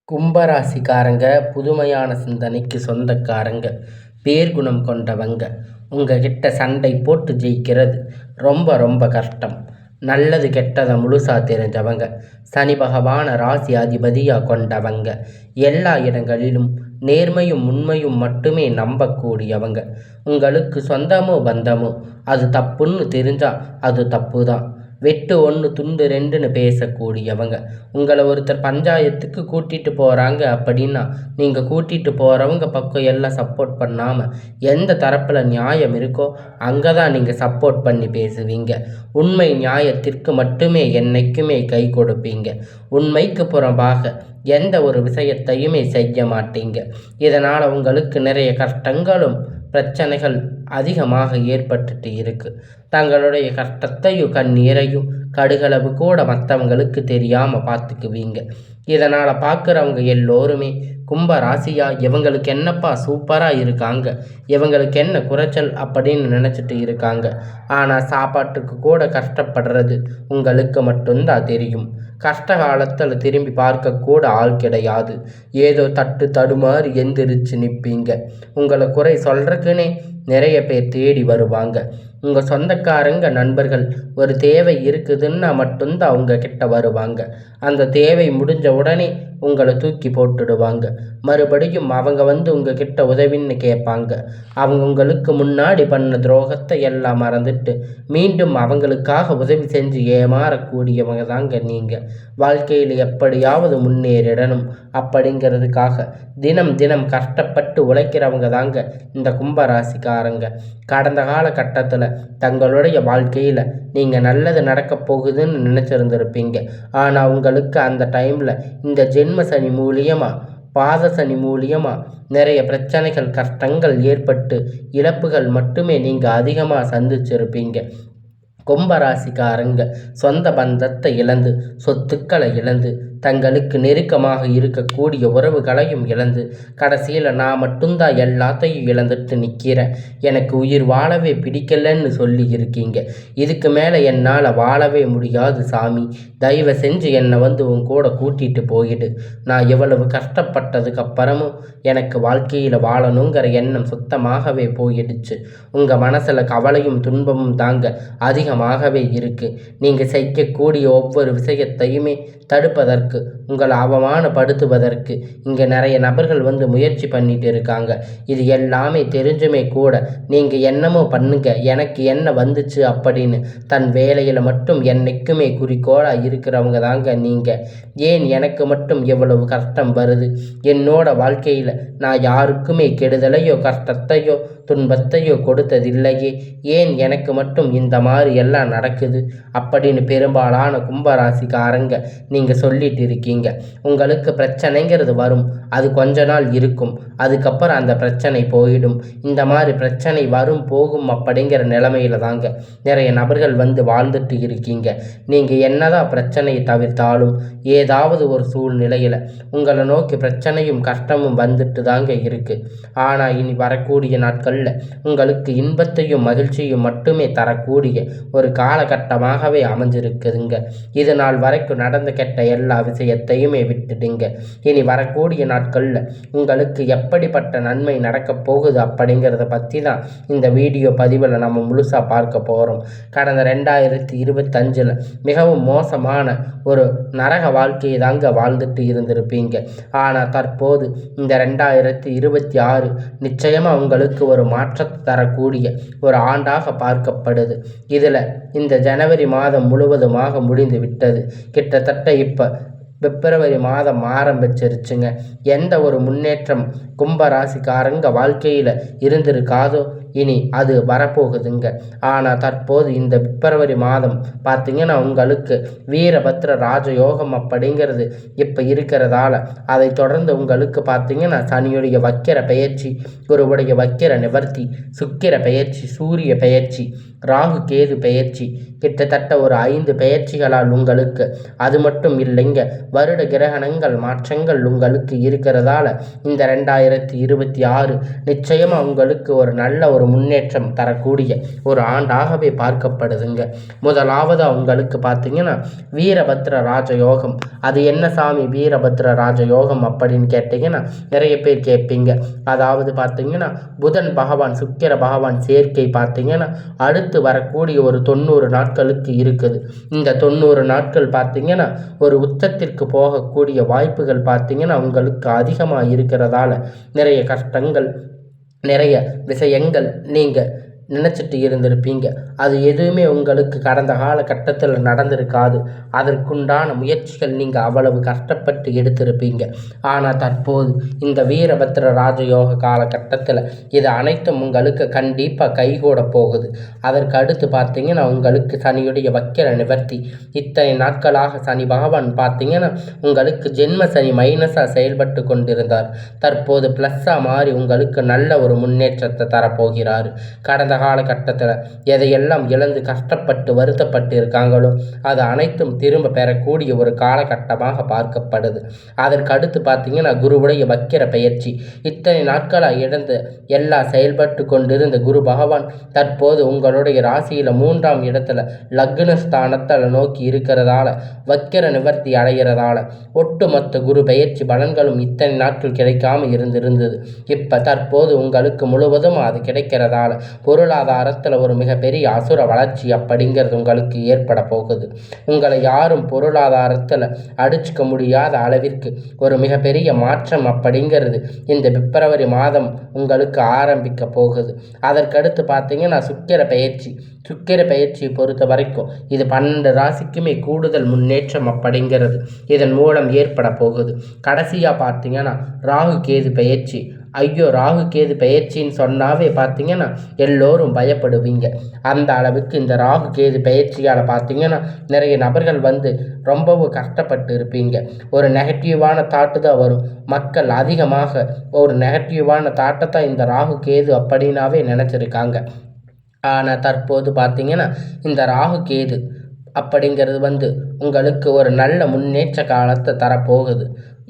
கும்பராசிக்காரங்க புதுமையான சிந்தனைக்கு சொந்தக்காரங்க, பேர்குணம் கொண்டவங்க. உங்ககிட்ட சண்டை போட்டு ஜெயிக்கிறது ரொம்ப ரொம்ப கஷ்டம். நல்லது கெட்டதை முழுசா தெரிஞ்சவங்க, சனி பகவான ராசி அதிபதியாக கொண்டவங்க. எல்லா இடங்களிலும் நேர்மையும் உண்மையும் மட்டுமே நம்பக்கூடியவங்க. உங்களுக்கு சொந்தமோ பந்தமோ அது தப்புன்னு தெரிஞ்சா அது தப்பு தான். வெட்டு ஒன்று துண்டு ரெண்டுன்னு பேசக்கூடியவங்க. உங்களை ஒருத்தர் பஞ்சாயத்துக்கு கூட்டிகிட்டு போகிறாங்க அப்படின்னா நீங்கள் கூட்டிகிட்டு போகிறவங்க பக்கம் எல்லாம் சப்போர்ட் பண்ணாமல் எந்த தரப்பில் நியாயம் இருக்கோ அங்கே தான் நீங்கள் சப்போர்ட் பண்ணி பேசுவீங்க. உண்மை நியாயத்திற்கு மட்டுமே என்னைக்குமே கை கொடுப்பீங்க. உண்மைக்கு புறம்பாக எந்த ஒரு விஷயத்தையுமே செய்ய மாட்டீங்க. இதனால் உங்களுக்கு நிறைய கஷ்டங்களும் பிரச்சனைகள் அதிகமாக ஏற்பட்டுட்டு இருக்கு. தங்களுடைய கஷ்டத்தையும் கண்ணீரையும் கடுகளவு கூட மற்றவங்களுக்கு தெரியாமல் பார்த்துக்குவீங்க. இதனால் பார்க்குறவங்க எல்லோருமே கும்ப ராசியா இவங்களுக்கு என்னப்பா சூப்பராக இருக்காங்க, இவங்களுக்கு என்ன குறைச்சல் அப்படின்னு நினச்சிட்டு இருக்காங்க. ஆனால் சாப்பாட்டுக்கு கூட கஷ்டப்படுறது உங்களுக்கு மட்டும்தான் தெரியும். கஷ்ட காலத்தில் திரும்பி பார்க்கக்கூட ஆள் கிடையாது. ஏதோ தட்டு தடுமாறி எந்திரிச்சு நிற்பீங்க. உங்களை குறை சொல்கிறதுக்குன்னே நிறைய பேர் தேடி வருவாங்க. உங்கள் சொந்தக்காரங்க நண்பர்கள் ஒரு தேவை இருக்குதுன்னா மட்டும்தான் அவங்க கிட்ட வருவாங்க. அந்த தேவை முடிஞ்ச உடனே உங்களை தூக்கி போட்டுடுவாங்க. மறுபடியும் அவங்க வந்து உங்ககிட்ட உதவின்னு கேட்பாங்க. அவங்க உங்களுக்கு முன்னாடி பண்ண துரோகத்தை எல்லாம் மறந்துட்டு மீண்டும் அவங்களுக்காக உதவி செஞ்சு ஏமாறக்கூடியவங்க தாங்க நீங்கள். வாழ்க்கையில் எப்படியாவது முன்னேறிடணும் அப்படிங்கிறதுக்காக தினம் தினம் கஷ்டப்பட்டு உழைக்கிறவங்க தாங்க இந்த கும்பராசிக்காரங்க. கடந்த காலகட்டத்தில் தங்களுடைய வாழ்க்கையில் நீங்கள் நல்லது நடக்க போகுதுன்னு நினச்சிருந்துருப்பீங்க. ஆனால் உங்களுக்கு அந்த டைமில் இந்த ஜென்ம சனி மூலியமாக பாத சனி மூலியமாக நிறைய பிரச்சனைகள் கஷ்டங்கள் ஏற்பட்டு இழப்புகள் மட்டுமே நீங்கள் அதிகமாக சந்திச்சிருப்பீங்க. கும்பராசிக்காரங்க சொந்த பந்தத்தை இழந்து சொத்துக்களை இழந்து தங்களுக்கு நெருக்கமாக இருக்கக்கூடிய உறவுகளையும் இழந்து கடைசியில் நான் மட்டும்தான் எல்லாத்தையும் இழந்துட்டு நிற்கிறேன், எனக்கு உயிர் வாழவே பிடிக்கலன்னு சொல்லி இருக்கீங்க. இதுக்கு மேலே என்னால் வாழவே முடியாது சாமி, தயவு செஞ்சு என்னை வந்து உன் கூட கூட்டிகிட்டு போயிடு. நான் எவ்வளவு கஷ்டப்பட்டதுக்கு அப்புறமும் எனக்கு வாழ்க்கையில் வாழணுங்கிற எண்ணம் சுத்தமாகவே போயிடுச்சு. உங்கள் மனசில் கவலையும் துன்பமும் தாங்க அதிகமாகவே இருக்குது. நீங்கள் செய்யக்கூடிய ஒவ்வொரு விஷயத்தையுமே தடுப்பதற்கு, உங்களை அவமானப்படுத்துவதற்கு இங்கே நிறைய நபர்கள் வந்து முயற்சி பண்ணிட்டு இருக்காங்க. இது எல்லாமே தெரிஞ்சுமே கூட நீங்கள் என்னமோ பண்ணுங்க, எனக்கு என்ன வந்துச்சு அப்படின்னு தன் வேலையில் மட்டும் என்னைக்குமே குறிக்கோளாக இருக்கிறவங்க தாங்க நீங்கள். ஏன் எனக்கு மட்டும் எவ்வளவு கஷ்டம் வருது? என்னோட வாழ்க்கையில் நான் யாருக்குமே கெடுதலையோ கஷ்டத்தையோ துன்பத்தையோ கொடுத்ததில்லையே, ஏன் எனக்கு மட்டும் இந்த மாதிரி எல்லாம் நடக்குது அப்படின்னு பெரும்பாலான கும்பராசிக்காரங்க நீங்கள் சொல்லிட்டு இருக்கீங்க. உங்களுக்கு பிரச்சனைங்கிறது வரும், அது கொஞ்ச நாள் இருக்கும், அதுக்கப்புறம் அந்த பிரச்சனை போயிடும். இந்த மாதிரி பிரச்சனை வரும் போகும் அப்படிங்கிற நிலைமையில தாங்க நிறைய நபர்கள் வந்து வாழ்ந்துட்டு இருக்கீங்க. நீங்கள் என்னதான் பிரச்சனையை தவிர்த்தாலும் ஏதாவது ஒரு சூழ்நிலையில் உங்களை நோக்கி பிரச்சனையும் கஷ்டமும் வந்துட்டு தாங்க இருக்குது. ஆனால் இனி வரக்கூடிய நாட்களில் உங்களுக்கு இன்பத்தையும் மகிழ்ச்சியும் மட்டுமே தரக்கூடிய ஒரு காலகட்டமாகவே அமைஞ்சிருக்குதுங்க. இது நாள் வரைக்கும் நடந்த கெட்ட எல்லா விஷயத்தையுமே விட்டுடுங்க. இனி வரக்கூடிய நாட்களில் உங்களுக்கு எப்படிப்பட்ட நன்மை நடக்கப் போகுது அப்படிங்கிறத பற்றி தான் இந்த வீடியோ பதிவில் நம்ம முழுசாக பார்க்க போகிறோம். கடந்த 2025 மிகவும் மோசமான ஒரு நரக வாழ்க்கையை தாங்க வாழ்ந்துட்டு இருந்திருப்பீங்க. ஆனால் தற்போது இந்த 2026 நிச்சயமாக உங்களுக்கு ஒரு மாற்றத்தை தரக்கூடிய ஒரு ஆண்டாக பார்க்கப்படுது. இதில் இந்த ஜனவரி மாதம் முழுவதுமாக முடிந்து விட்டது. கிட்டத்தட்ட இப்போ பிப்ரவரி மாதம் ஆரம்பிச்சிருச்சுங்க. எந்த ஒரு முன்னேற்றம் கும்பராசிக்காரங்க வாழ்க்கையில் இருந்திருக்காதோ இனி அது வரப்போகுதுங்க. ஆனால் தற்போது இந்த பிப்ரவரி மாதம் பார்த்திங்கன்னா உங்களுக்கு வீரபத்ர ராஜயோகம் அப்படிங்கிறது இப்போ இருக்கிறதால அதை தொடர்ந்து உங்களுக்கு பார்த்திங்கன்னா சனியுடைய வக்கிர பெயர்ச்சி, குருவுடைய வக்கிர நிவர்த்தி, சுக்கிர பெயர்ச்சி, சூரிய பெயர்ச்சி ராகு கேது பெயர்ச்சி கிட்டத்தட்ட ஒரு 5 பெயர்ச்சிகளால் உங்களுக்கு அது மட்டும் இல்லைங்க, வருட கிரகணங்கள் மாற்றங்கள் உங்களுக்கு இருக்கிறதால இந்த 2026 நிச்சயமாக உங்களுக்கு ஒரு நல்ல ஒரு முன்னேற்றம் தரக்கூடிய ஒரு ஆண்டாகவே பார்க்கப்படுதுங்க. முதலாவது உங்களுக்கு பார்த்தீங்கன்னா வீரபத்ர ராஜயோகம். அது என்ன சாமி வீரபத்ர ராஜயோகம் அப்படின்னு கேட்டிங்கன்னா நிறைய பேர் கேட்பீங்க. அதாவது பார்த்தீங்கன்னா புதன் பகவான் சுக்கிர பகவான் சேர்க்கை பார்த்தீங்கன்னா அடுத்து வரக்கூடிய ஒரு 90 நாட்களுக்கு இருக்குது. இந்த 90 நாட்கள் பார்த்தீங்கன்னா ஒரு உச்சத்திற்கு போகக்கூடிய வாய்ப்புகள் பார்த்தீங்கன்னா உங்களுக்கு அதிகமாக இருக்கிறதால நிறைய கஷ்டங்கள் நிறைய விஷயங்கள் நீங்கள் நினச்சிட்டு இருந்திருப்பீங்க. அது எதுவுமே உங்களுக்கு கடந்த காலகட்டத்தில் நடந்திருக்காது. அதற்குண்டான முயற்சிகள் நீங்கள் அவ்வளவு கஷ்டப்பட்டு எடுத்திருப்பீங்க. ஆனால் தற்போது இந்த வீரபத்ர ராஜயோக காலகட்டத்தில் இது அனைத்தும் உங்களுக்கு கண்டிப்பாக கைகூட போகுது. அதற்கு அடுத்து பார்த்தீங்கன்னா உங்களுக்கு சனியுடைய வக்கிர நிவர்த்தி. இத்தனை நாட்களாக சனி பகவான் பார்த்தீங்கன்னா உங்களுக்கு ஜென்ம சனி மைனஸாக செயல்பட்டு கொண்டிருந்தார். தற்போது ப்ளஸ்ஸாக மாறி உங்களுக்கு நல்ல ஒரு முன்னேற்றத்தை தரப்போகிறார். கடந்த காலகட்டத்தில் எதையெல்லாம் இழந்து கஷ்டப்பட்டு வருத்தப்பட்டு இருக்காங்களோ அது அனைத்தும் திரும்ப பெறக்கூடிய ஒரு காலகட்டமாக பார்க்கப்படுது. அதற்கு அடுத்து பார்த்தீங்கன்னா குருவுடைய வக்கிர பெயர்ச்சி. இத்தனை நாட்களாக இழந்து எல்லா செயல்பட்டு கொண்டிருந்த குரு பகவான் தற்போது உங்களுடைய ராசியில் 3ஆம் இடத்துல லக்னஸ்தானத்தில் நோக்கி இருக்கிறதால வக்கிர நிவர்த்தி அடைகிறதால ஒட்டுமொத்த குரு பெயர்ச்சி பலன்களும் இத்தனை நாட்கள் கிடைக்காம இருந்திருந்தது. இப்போ தற்போது உங்களுக்கு முழுவதும் அது கிடைக்கிறதால பொருளாதாரத்தில் ஒரு மிகப்பெரிய அசுர வளர்ச்சி அப்படிங்கிறது உங்களுக்கு ஏற்பட போகுது. உங்களை யாரும் பொருளாதாரத்தில் அடிச்சுக்க முடியாத அளவிற்கு ஒரு மிகப்பெரிய மாற்றம் அப்படிங்கிறது இந்த பிப்ரவரி மாதம் உங்களுக்கு ஆரம்பிக்க போகுது. அதற்கடுத்து பார்த்தீங்கன்னா சுக்கிர பயிற்சியை பொறுத்த வரைக்கும் இது 12 ராசிக்குமே கூடுதல் முன்னேற்றம் அப்படிங்கிறது இதன் மூலம் ஏற்பட போகுது. கடைசியாக பார்த்தீங்கன்னா ராகு கேது பயிற்சி. ஐயோ ராகு கேது பெயர்ச்சின்னு சொன்னாவே பார்த்தீங்கன்னா எல்லோரும் பயப்படுவீங்க. அந்த அளவுக்கு இந்த ராகு கேது பெயர்ச்சியால் பார்த்தீங்கன்னா நிறைய நபர்கள் ரொம்பவும் கஷ்டப்பட்டு இருப்பீங்க. ஒரு நெகட்டிவான தாட்டு தான் வரும். மக்கள் அதிகமாக ஒரு நெகட்டிவான தாட்டை தான் இந்த ராகு கேது அப்படின்னாவே நினச்சிருக்காங்க. ஆனால் தற்போது பார்த்தீங்கன்னா இந்த ராகு கேது அப்படிங்கிறது உங்களுக்கு ஒரு நல்ல முன்னேற்ற காலத்தை தரப்போகுது.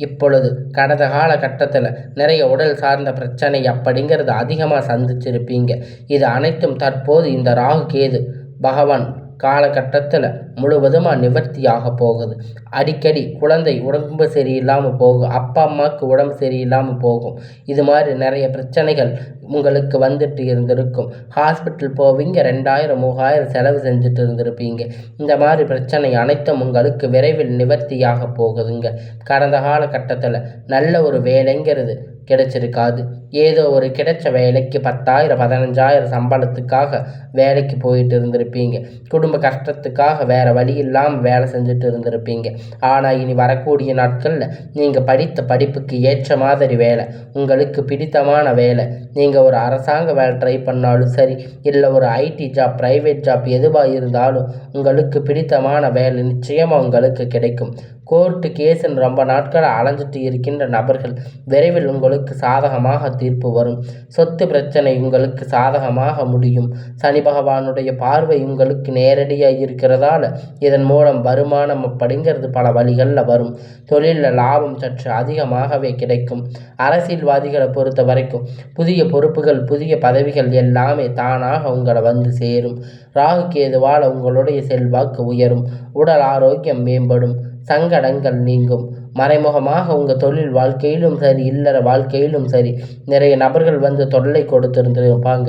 இப்பொழுது கடந்த காலகட்டத்தில் நிறைய உடல் சார்ந்த பிரச்சனை அப்படிங்கிறது அதிகமாக சந்திச்சிருப்பீங்க. இது அனைத்தும் தற்போது இந்த ராகு கேது பகவான் காலகட்டத்தில் முழுவதுமாக நிவர்த்தியாக போகுது. அடிக்கடி குழந்தை உடம்பு சரியில்லாமல் போகும், அப்பா அம்மாவுக்கு உடம்பு சரியில்லாமல் போகும். இது மாதிரி நிறைய பிரச்சனைகள் உங்களுக்கு வந்துட்டு இருந்திருக்கும். ஹாஸ்பிட்டல் போவீங்க, 2000 3000 செலவு செஞ்சுட்டு இருந்திருப்பீங்க. இந்த மாதிரி பிரச்சனை அனைத்தும் உங்களுக்கு விரைவில் நிவர்த்தியாக போகுதுங்க. கடந்த காலகட்டத்தில் நல்ல ஒரு வேலைங்கிறது கிடைச்சிருக்காது. ஏதோ ஒரு கிடைச்ச வேலைக்கு 10,000 15,000 சம்பளத்துக்காக வேலைக்கு போயிட்டு இருந்திருப்பீங்க. குடும்ப கஷ்டத்துக்காக வேறு வழி இல்லாமல் வேலை செஞ்சுட்டு இருந்திருப்பீங்க. ஆனால் இனி வரக்கூடிய நாட்களில் நீங்கள் படித்த படிப்புக்கு ஏற்ற மாதிரி வேலை, உங்களுக்கு பிடித்தமான வேலை, நீங்கள் ஒரு அரசாங்க வேலை ட்ரை பண்ணாலும் சரி, இல்லை ஒரு ஐடி ஜாப் ப்ரைவேட் ஜாப் எதுவாக இருந்தாலும் உங்களுக்கு பிடித்தமான வேலை நிச்சயமாக உங்களுக்கு கிடைக்கும். கோர்ட்டு கேஸுன்னு ரொம்ப நாட்களாக அலைஞ்சிட்டு இருக்கின்ற நபர்கள் விரைவில் உங்களுக்கு சாதகமாக தீர்ப்பு வரும். சொத்து பிரச்சனை உங்களுக்கு சாதகமாக முடியும். சனி பகவானுடைய பார்வை உங்களுக்கு நேரடியாக இருக்கிறதால இதன் மூலம் வருமானம் அப்படிங்கிறது பல வழிகளில் வரும். தொழிலில் லாபம் சற்று அதிகமாகவே கிடைக்கும். அரசியல்வாதிகளை பொறுத்த வரைக்கும் புதிய பொறுப்புகள் புதிய பதவிகள் எல்லாமே தானாக உங்களை சேரும். ராகு கேதுவால் உங்களுடைய செல்வாக்கு உயரும். உடல் ஆரோக்கியம் மேம்படும். சங்கடங்கள் நீங்கும். மறைமுகமாக உங்கள் தொழில் வாழ்க்கையிலும் சரி இல்லற வாழ்க்கையிலும் சரி நிறைய நபர்கள் தொல்லை கொடுத்திருந்திருப்பாங்க.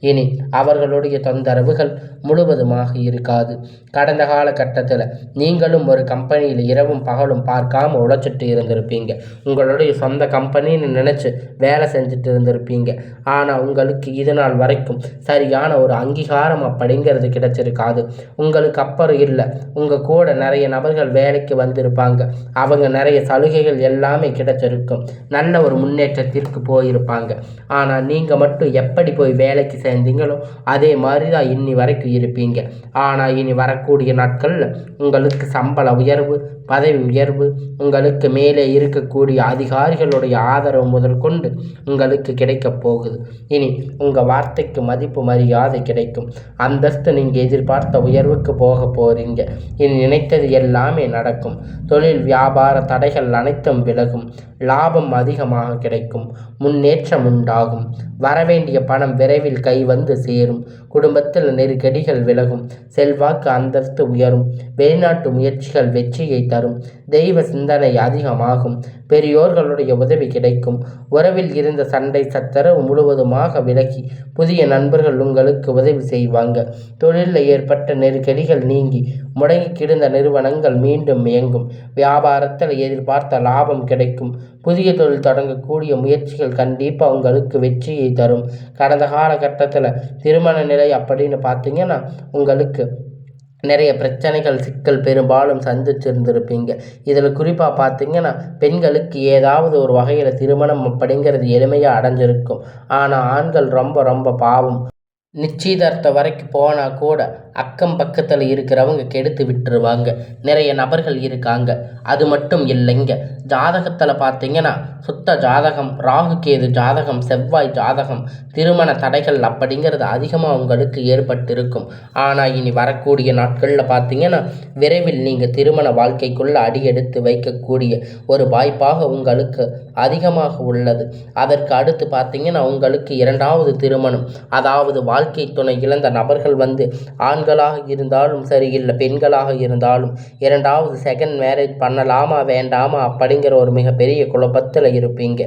இனி அவர்களுடைய தொந்தரவுகள் முழுவதுமாக இருக்காது. கடந்த காலகட்டத்தில் நீங்களும் ஒரு கம்பெனியில் இரவும் பகலும் பார்க்காம உழைச்சிட்டு இருந்திருப்பீங்க. உங்களுடைய சொந்த கம்பெனின்னு நினச்சி வேலை செஞ்சுட்டு இருந்திருப்பீங்க. ஆனால் உங்களுக்கு இது நாள் வரைக்கும் சரியான ஒரு அங்கீகாரம் அப்படிங்கிறது கிடைச்சிருக்காது. உங்களுக்கு அப்புறம் இல்லை, உங்கள் கூட நிறைய நபர்கள் வேலைக்கு வந்திருப்பாங்க. அவங்க நிறைய சலுகைகள் எல்லாமே கிடைச்சிருக்கும். நல்ல ஒரு முன்னேற்றத்திற்கு போயிருப்பாங்க. ஆனால் நீங்கள் மட்டும் எப்படி போய் வேலைக்கு சேர்ந்தீங்களோ அதே மாதிரி தான் இன்னி வரைக்கும் இருப்பீங்க. ஆனால் இனி வரக்கூடிய நாட்களில் உங்களுக்கு சம்பள உயர்வு பதவி உயர்வு, உங்களுக்கு மேலே இருக்கக்கூடிய அதிகாரிகளுடைய ஆதரவு முதல் கொண்டு உங்களுக்கு கிடைக்கப் போகுது. இனி உங்கள் வார்த்தைக்கு மதிப்பு மரியாதை கிடைக்கும். அந்தஸ்து நீங்கள் எதிர்பார்த்த உயர்வுக்கு போக போகிறீங்க. இனி நினைத்தது எல்லாமே நடக்கும். தொழில் வியாபார தடைகள் அனைத்தும் விலகும். லாபம் அதிகமாக கிடைக்கும். முன்னேற்றம் உண்டாகும். வரவேண்டிய பணம் விரைவில் கை வந்து சேரும். குடும்பத்தில் நெருக்கடிகள் விலகும். செல்வாக்கு அந்தஸ்து உயரும். வெளிநாட்டு முயற்சிகள் வெற்றியை தரும். தெய்வ சிந்தனை அதிகமாகும். பெரியோர்களுடைய உதவி கிடைக்கும். உறவில் இருந்த சண்டை சச்சரவு முழுவதுமாக விலகி புதிய நண்பர்கள் உங்களுக்கு உதவி செய்வாங்க. தொழிலில் ஏற்பட்ட நெருக்கடிகள் நீங்கி முடங்கி கிடந்த நிறுவனங்கள் மீண்டும் இயங்கும். வியாபாரத்தில் எதிர்பார்த்த லாபம் கிடைக்கும். புதிய தொழில் தொடங்கக்கூடிய முயற்சிகள் கண்டிப்பாக உங்களுக்கு வெற்றியை தரும். கடந்த காலகட்டத்தில் திருமண நிலை அப்படின்னு பார்த்தீங்கன்னா உங்களுக்கு நிறைய பிரச்சனைகள் சிக்கல் பெரும்பாலும் சந்திச்சிருந்திருப்பீங்க. இதில் குறிப்பாக பார்த்தீங்கன்னா பெண்களுக்கு ஏதாவது ஒரு வகையில் திருமணம் அப்படிங்கிறது எளிமையாக அடைஞ்சிருக்கும். ஆனால் ஆண்கள் ரொம்ப ரொம்ப பாவம். நிச்சயதார்த்தம் வரைக்கும் போனால் கூட அக்கம் பக்கத்தில் இருக்கிறவங்க கெடுத்து விட்டுருவாங்க. நிறைய நபர்கள் இருக்காங்க. அது மட்டும் இல்லைங்க, ஜாதகத்தில் பார்த்தீங்கன்னா சுத்த ஜாதகம், ராகு கேது ஜாதகம், செவ்வாய் ஜாதகம், திருமண தடைகள் அப்படிங்கிறது அதிகமாக உங்களுக்கு ஏற்பட்டிருக்கும். ஆனால் இனி வரக்கூடிய நாட்களில் பார்த்தீங்கன்னா விரைவில் நீங்கள் திருமண வாழ்க்கைக்குள்ளே அடியெடுத்து வைக்கக்கூடிய ஒரு வாய்ப்பாக உங்களுக்கு அதிகமாக உள்ளது. அதற்கு அடுத்து பார்த்தீங்கன்னா உங்களுக்கு இரண்டாவது திருமணம், அதாவது வாழ்க்கை துணை இழந்த நபர்கள் ஆண்களாக இருந்தாலும் சரி, இல்லை பெண்களாக இருந்தாலும் இரண்டாவது செகண்ட் மேரேஜ் பண்ணலாமா வேண்டாமா அப்படிங்கிற ஒரு மிகப்பெரிய குழப்பத்தில் இருப்பீங்க.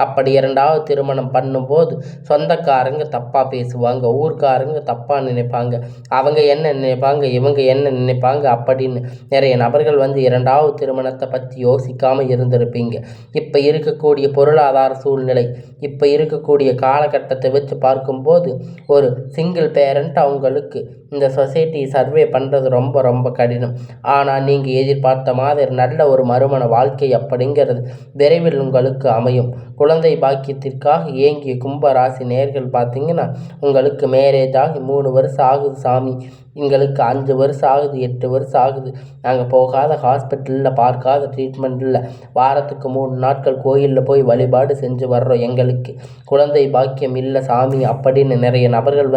அப்படி இரண்டாவது திருமணம் பண்ணும்போது சொந்தக்காரங்க தப்பாக பேசுவாங்க, ஊர்க்காரங்க தப்பாக நினைப்பாங்க, அவங்க என்ன நினைப்பாங்க, இவங்க என்ன நினைப்பாங்க அப்படின்னு நிறைய நபர்கள் இரண்டாவது திருமணத்தை பற்றி யோசிக்காமல் இருந்திருப்பீங்க. இப்போ இருக்கக்கூடிய பொருளாதார சூழ்நிலை, இப்போ இருக்கக்கூடிய காலகட்டத்தை வச்சு பார்க்கும்போது ஒரு சிங்கிள் பேரண்ட் அவங்களுக்கு இந்த சொசைட்டி சர்வே பண்ணுறது ரொம்ப ரொம்ப கடினம். ஆனால் நீங்கள் எதிர்பார்த்த மாதிரி நல்ல ஒரு மறுமண வாழ்க்கை அப்படிங்கிறது விரைவில் உங்களுக்கு அமையும். குழந்தை பாக்கியத்திற்காக ஏங்கிய கும்பராசி நேர்கள் பார்த்தீங்கன்னா உங்களுக்கு மேரேஜ் ஆகி 3 வருஷம் ஆகுது சாமி, எங்களுக்கு 5 வருஷம் ஆகுது, 8 வருஷம் ஆகுது, நாங்கள் போகாத ஹாஸ்பிட்டலில் பார்க்காத ட்ரீட்மெண்ட் இல்லை, வாரத்துக்கு 3 நாட்கள் கோயிலில் போய் வழிபாடு செஞ்சு வர்றோம், எங்களுக்கு குழந்தை பாக்கியம் இல்லை சாமி அப்படின்னு நிறைய நபர்கள்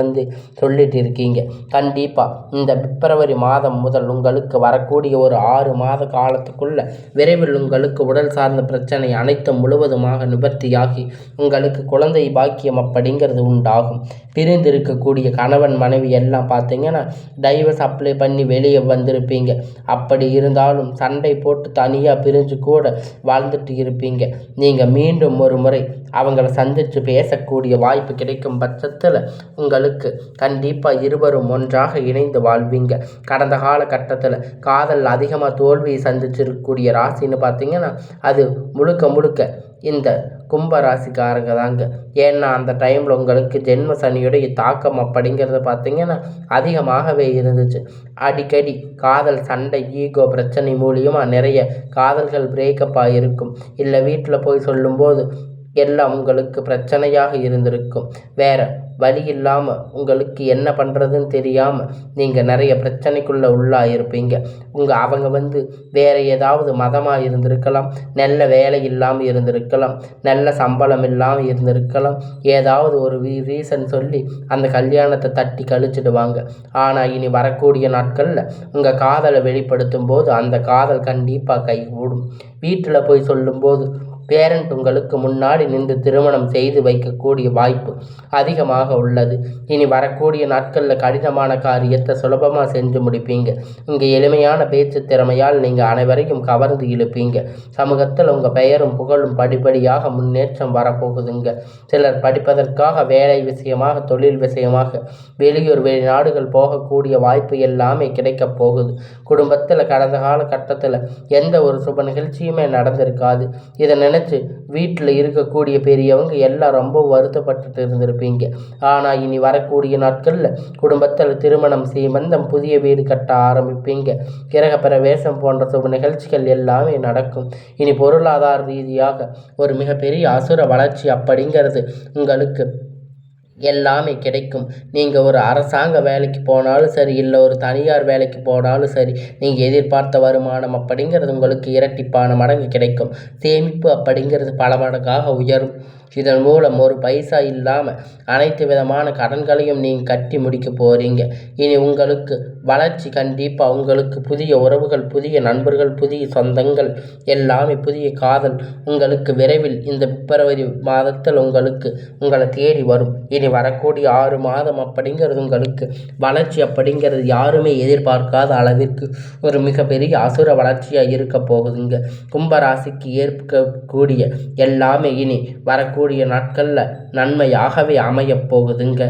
சொல்லிட்டு இருக்கீங்க. கண்டிப்பாக இந்த பிப்ரவரி மாதம் முதல் உங்களுக்கு வரக்கூடிய ஒரு 6 மாத காலத்துக்குள்ள விரைவில் உங்களுக்கு உடல் சார்ந்த பிரச்சனை அனைத்தும் முழுவதுமாக நிவர்த்தியாகி உங்களுக்கு குழந்தை பாக்கியம் அப்படிங்கிறது உண்டாகும். பிரிந்திருக்கக்கூடிய கணவன் மனைவி எல்லாம் பார்த்தீங்கன்னா டைவர்ஸ் அப்ளை பண்ணி வெளியே வந்திருப்பீங்க. அப்படி இருந்தாலும் சண்டை போட்டு தனியாக பிரிஞ்சு கூட வாழ்ந்துட்டு இருப்பீங்க. நீங்கள் மீண்டும் ஒரு முறை அவங்கள சந்தித்து பேசக்கூடிய வாய்ப்பு கிடைக்கும் பட்சத்தில் உங்களுக்கு கண்டிப்பாக இருவரும் ஒன்றாக இணைந்து வாழ்வீங்க. கடந்த காலகட்டத்தில் காதல் அதிகமாக தோல்வியை சந்திச்சிருக்கக்கூடிய ராசின்னு பார்த்தீங்கன்னா அது முழுக்க முழுக்க இந்த கும்பராசிக்காரங்க தாங்க. ஏன்னா அந்த டைமில் உங்களுக்கு ஜென்ம சனியுடைய தாக்கம் அப்படிங்கிறது பார்த்தீங்கன்னா அதிகமாகவே இருந்துச்சு. அடிக்கடி காதல் சண்டை, ஈகோ பிரச்சனை மூலியமாக நிறைய காதல்கள் பிரேக்கப் ஆகிருக்கும். இல்லை வீட்டில் போய் சொல்லும்போது எல்லாம் உங்களுக்கு பிரச்சனையாக இருந்திருக்கும். வேறு வழி இல்லாமல் உங்களுக்கு என்ன பண்ணுறதுன்னு தெரியாமல் நீங்கள் நிறைய பிரச்சனைக்குள்ளே உள்ளாயிருப்பீங்க. அவங்க வேறு ஏதாவது மதமாக இருந்திருக்கலாம், நல்ல வேலை இல்லாமல் இருந்திருக்கலாம், நல்ல சம்பளம் இல்லாமல் இருந்திருக்கலாம், ஏதாவது ஒரு ரீசன் சொல்லி அந்த கல்யாணத்தை தட்டி கழிச்சிடுவாங்க. ஆனால் இனி வரக்கூடிய நாட்களில் உங்கள் காதலை வெளிப்படுத்தும் போது அந்த காதல் கண்டிப்பாக கைகூடும். வீட்டில் போய் சொல்லும்போது பேரண்ட் உங்களுக்கு முன்னாடி நின்று திருமணம் செய்து வைக்கக்கூடிய வாய்ப்பு அதிகமாக உள்ளது. இனி வரக்கூடிய நாட்களில் கடினமான காரியத்தை சுலபமாக செஞ்சு முடிப்பீங்க. இங்கே எளிமையான பேச்சு திறமையால் நீங்கள் அனைவரையும் கவர்ந்து இழுப்பீங்க. சமூகத்தில் உங்கள் பெயரும் புகழும் படிப்படியாக முன்னேற்றம் வரப்போகுதுங்க. சிலர் படிப்பதற்காக வேலை விஷயமாக, தொழில் விஷயமாக வெளியூர் வெளிநாடுகள் போகக்கூடிய வாய்ப்பு எல்லாமே கிடைக்கப் போகுது. குடும்பத்தில் கடந்த காலகட்டத்தில் எந்த ஒரு சுப நிகழ்ச்சியுமே நடந்திருக்காது. இதை நினச்சி வீட்டில் இருக்கக்கூடிய பெரியவங்க எல்லாம் ரொம்ப வருத்தப்பட்டு இருந்திருப்பீங்க. ஆனால் இனி வரக்கூடிய நாட்களில் குடும்பத்தில் திருமணம், சீமந்தம், புதிய வீடு கட்ட ஆரம்பிப்பீங்க. கிரக பிரவேசம் போன்ற சுப நிகழ்ச்சிகள் எல்லாமே நடக்கும். இனி பொருளாதார ரீதியாக ஒரு மிகப்பெரிய அசுர வளர்ச்சி அப்படிங்கிறது உங்களுக்கு எல்லாமே கிடைக்கும். நீங்கள் ஒரு அரசாங்க வேலைக்கு போனாலும் சரி, இல்லை ஒரு தனியார் வேலைக்கு போனாலும் சரி, நீங்கள் எதிர்பார்த்த வருமானம் அப்படிங்கிறது உங்களுக்கு இரட்டிப்பான மடங்கு கிடைக்கும். சேமிப்பு அப்படிங்கிறது பல மடங்காக உயரும். இதன் மூலம் ஒரு பைசா இல்லாமல் அனைத்து விதமான கடன்களையும் நீங்கள் கட்டி முடிக்க போகிறீங்க. இனி உங்களுக்கு வளர்ச்சி கண்டிப்பாக. உங்களுக்கு புதிய உறவுகள், புதிய நண்பர்கள், புதிய சொந்தங்கள், எல்லாமே புதிய காதல் உங்களுக்கு விரைவில் இந்த பிப்ரவரி மாதத்தில் உங்களை தேடி வரும். இனி வரக்கூடிய 6 மாதம் அப்படிங்கிறது உங்களுக்கு வளர்ச்சி அப்படிங்கிறது யாருமே எதிர்பார்க்காத அளவிற்கு ஒரு மிகப்பெரிய அசுர வளர்ச்சியாக இருக்க போகுதுங்க. கும்பராசிக்கு ஏற்கக்கூடிய எல்லாமே இனி வரக்கூடிய நாட்களில் நன்மையாகவே அமையப் போகுதுங்க.